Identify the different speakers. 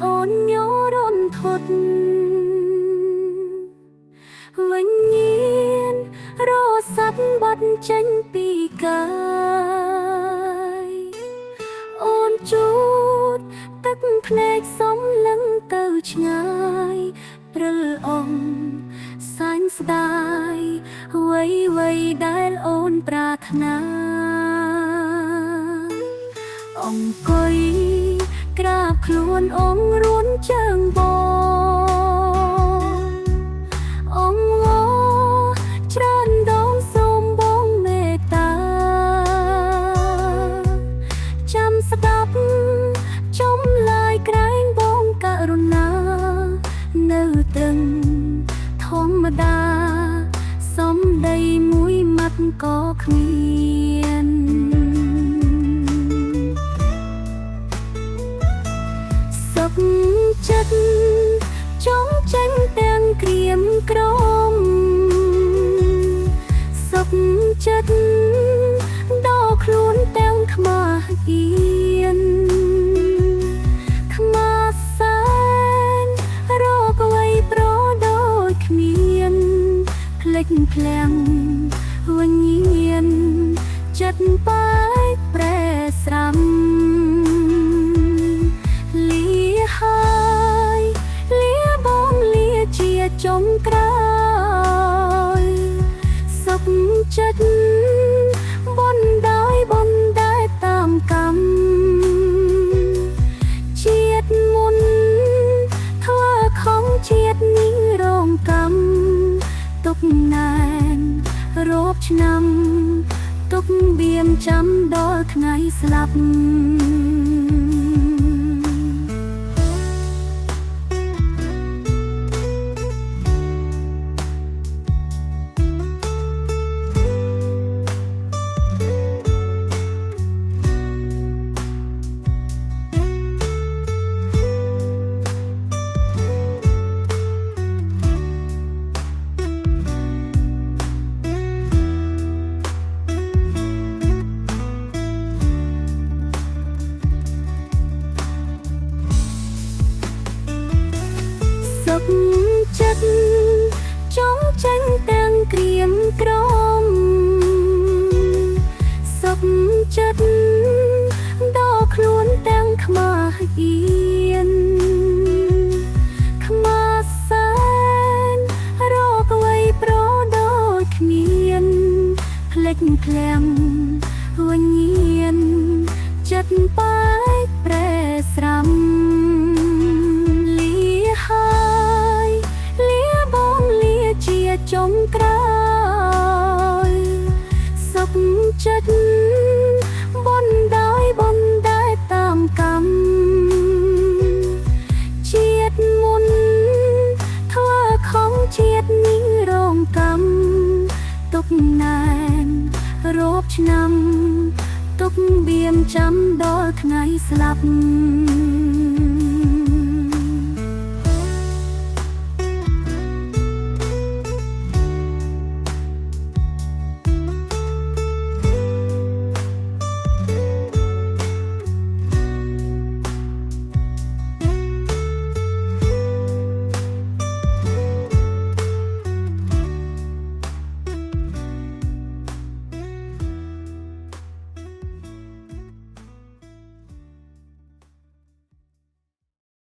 Speaker 1: អូនញ័ររន្ធត់វិញ្ញាណរសាត់បាត់ចេញពីកាយអូនជូតទឹកភ្នែកសំឡឹងទៅឆ្ងាយព្រិលអងសាញ់ស្ដាយអ្វីដែលអូនប្រាថ្នាអង្គុយក្រាបខ្លួនអងរួនជើងបងអងងច្រើនដងសូមបងមេត្តាចាំស្ដាប់ចំឡាយក្រែងបងករុណានៅត្រឹងធម្មតាសំដីមួយម៉ាត់ក៏គ្មានសុខចិត្តចង់ចេញទាំងក្រៀមក្រំសុខចិត្តដល់ខ្លួនទាំងខ្មាស់អៀនខ្មាស់សែនរកអ្វីប្រដូចគ្មានភ្លេចភ្លាំងវិញ្ញាណចិត្តបែកប្រែស្រាំចុងក្រោយសុខចិត្តបនដែរតាមកម្មជាតិមុនធ្វើខំជាតិនេះរងកម្មទុកណែនរោគឆ្នាំទុកបៀមចាំដល់ថ្ងៃស្លាប់សុខចិត្តចង់ចេញទាំងក្រៀមក្រំសុខចិត្តដល់ខ្លួនទាំងខ្មាស់អៀនខ្មាស់សែនរកអ្វីប្រដូចគ្មានភ្លេចភ្លាំងវិញ្ញាណចិត្តបែកប្រែស្រាំចុងក្រោយសុខចិត្តបនដែរតាមកម្មជាតិមុនធ្វើខំជាតិនេះរងកម្មទុកណែនរោគឆ្នាំទុកបៀមចាំដល់ថ្ងៃស្លាប់